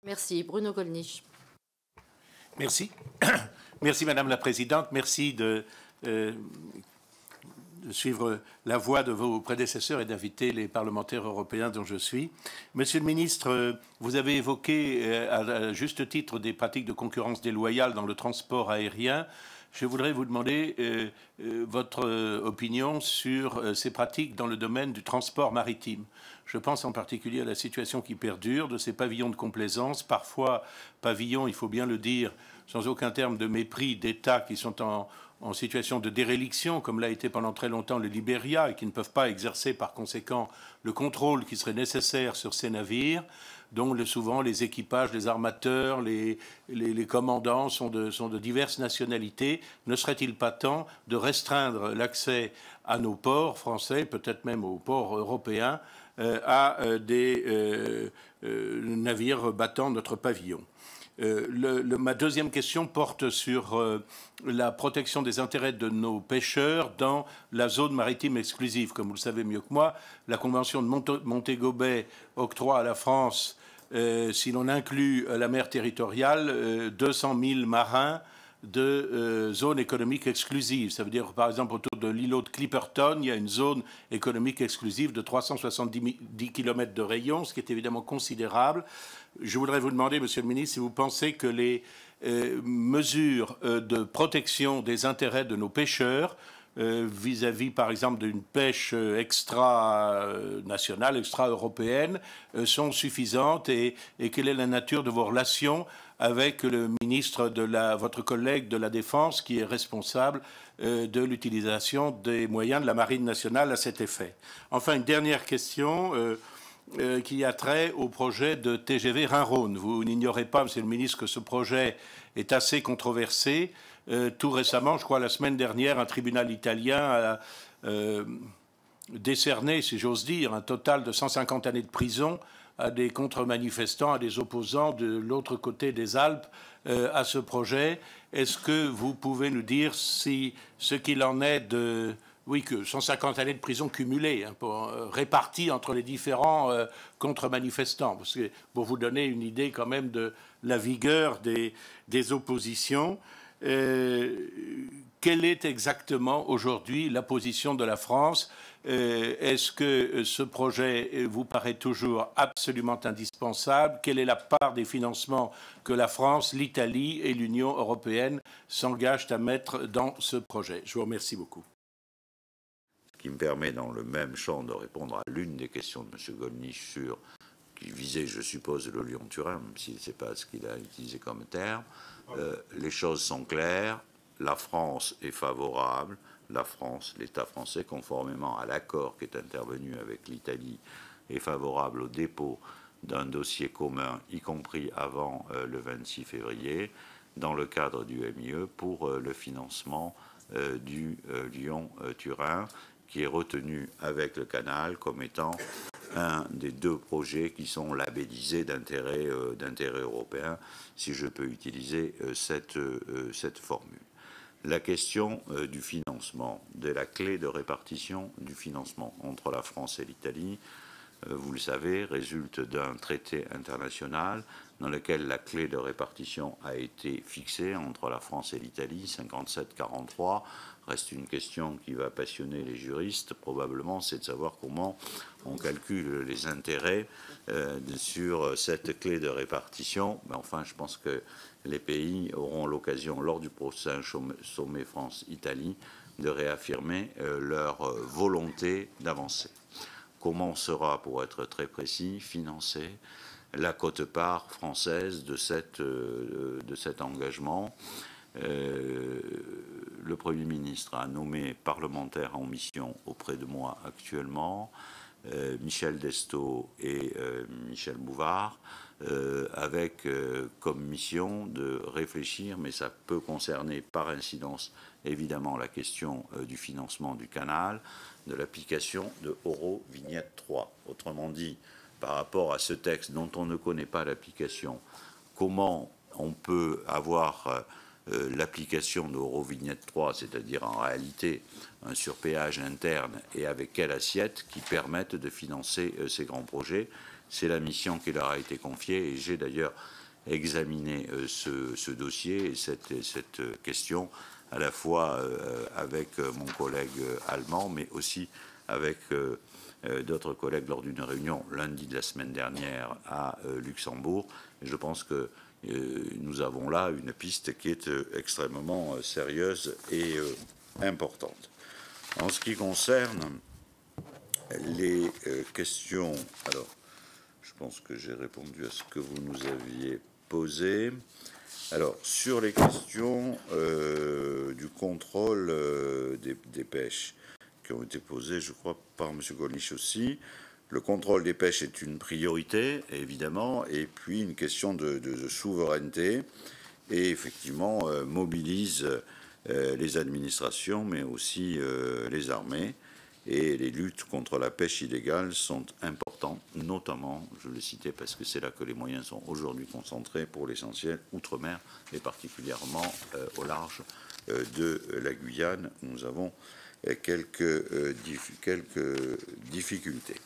Merci. Bruno Gollnisch. Merci. Merci Madame la Présidente. Merci de suivre la voie de vos prédécesseurs et d'inviter les parlementaires européens dont je suis. Monsieur le ministre, vous avez évoqué à juste titre des pratiques de concurrence déloyale dans le transport aérien. Je voudrais vous demander votre opinion sur ces pratiques dans le domaine du transport maritime. Je pense en particulier à la situation qui perdure de ces pavillons de complaisance, parfois pavillons, il faut bien le dire, sans aucun terme de mépris, d'États qui sont en situation de déréliction, comme l'a été pendant très longtemps le Libéria, et qui ne peuvent pas exercer par conséquent le contrôle qui serait nécessaire sur ces navires, dont souvent les équipages, les armateurs, les commandants sont de diverses nationalités. Ne serait-il pas temps de restreindre l'accès à nos ports français, peut-être même aux ports européens, à des navires battant notre pavillon? Ma deuxième question porte sur la protection des intérêts de nos pêcheurs dans la zone maritime exclusive. Comme vous le savez mieux que moi, la Convention de Montego Bay octroie à la France, si l'on inclut la mer territoriale, 200 000 marins de zone économique exclusive. Ça veut dire, par exemple, autour de l'îlot de Clipperton, il y a une zone économique exclusive de 370 km de rayon, ce qui est évidemment considérable. Je voudrais vous demander, Monsieur le ministre, si vous pensez que les mesures de protection des intérêts de nos pêcheurs vis-à-vis, par exemple, d'une pêche extra-nationale, extra-européenne, sont suffisantes et quelle est la nature de vos relations avec le ministre votre collègue de la Défense qui est responsable de l'utilisation des moyens de la Marine nationale à cet effet. Enfin, une dernière question qui a trait au projet de TGV Rhin-Rhône. Vous n'ignorez pas, Monsieur le ministre, que ce projet est assez controversé. Tout récemment, je crois la semaine dernière, un tribunal italien a décerné, si j'ose dire, un total de 150 années de prison à des contre-manifestants, à des opposants de l'autre côté des Alpes à ce projet. Est-ce que vous pouvez nous dire si ce qu'il en est de... Oui, que 150 années de prison cumulées, hein, réparties entre les différents contre-manifestants, parce que pour vous donner une idée quand même de la vigueur des oppositions. Quelle est exactement aujourd'hui la position de la France? Est-ce que ce projet vous paraît toujours absolument indispensable? Quelle est la part des financements que la France, l'Italie et l'Union européenne s'engagent à mettre dans ce projet? Je vous remercie beaucoup. Ce qui me permet dans le même champ de répondre à l'une des questions de M. Gollnisch sur qui visait, je suppose, le Lyon-Turin, même si ce n'est pas ce qu'il a utilisé comme terme. Les choses sont claires. La France est favorable. La France, l'État français, conformément à l'accord qui est intervenu avec l'Italie, est favorable au dépôt d'un dossier commun, y compris avant le 26 février, dans le cadre du MIE pour le financement du Lyon-Turin, qui est retenu avec le canal comme étant un des deux projets qui sont labellisés d'intérêt européen, si je peux utiliser cette formule. La question du financement, de la clé de répartition du financement entre la France et l'Italie, vous le savez, résulte d'un traité international dans lequel la clé de répartition a été fixée entre la France et l'Italie, 57-43. Reste une question qui va passionner les juristes, probablement, c'est de savoir comment on calcule les intérêts sur cette clé de répartition. Mais enfin, je pense que les pays auront l'occasion, lors du prochain sommet France-Italie, de réaffirmer leur volonté d'avancer. Comment sera, pour être très précis, financée la quote-part française de cet engagement? Le Premier ministre a nommé parlementaire en mission auprès de moi actuellement, Michel Destot et Michel Bouvard, avec comme mission de réfléchir, mais ça peut concerner par incidence évidemment la question du financement du canal, de l'application de Eurovignette 3. Autrement dit, par rapport à ce texte dont on ne connaît pas l'application, comment on peut avoir l'application de Eurovignette 3, c'est-à-dire en réalité un surpéage interne, et avec quelle assiette qui permettent de financer ces grands projets. C'est la mission qui leur a été confiée et j'ai d'ailleurs examiné ce dossier et cette question à la fois avec mon collègue allemand, mais aussi avec d'autres collègues lors d'une réunion lundi de la semaine dernière à Luxembourg. Et je pense que nous avons là une piste qui est extrêmement sérieuse et importante. En ce qui concerne les questions, alors je pense que j'ai répondu à ce que vous nous aviez posé. Alors, sur les questions du contrôle des pêches qui ont été posées, je crois, par M. Gollnisch aussi, le contrôle des pêches est une priorité, évidemment, et puis une question de souveraineté, et effectivement mobilise les administrations, mais aussi les armées. Et les luttes contre la pêche illégale sont importantes, notamment, je le citais parce que c'est là que les moyens sont aujourd'hui concentrés pour l'essentiel, outre-mer, et particulièrement au large de la Guyane, où nous avons quelques difficultés.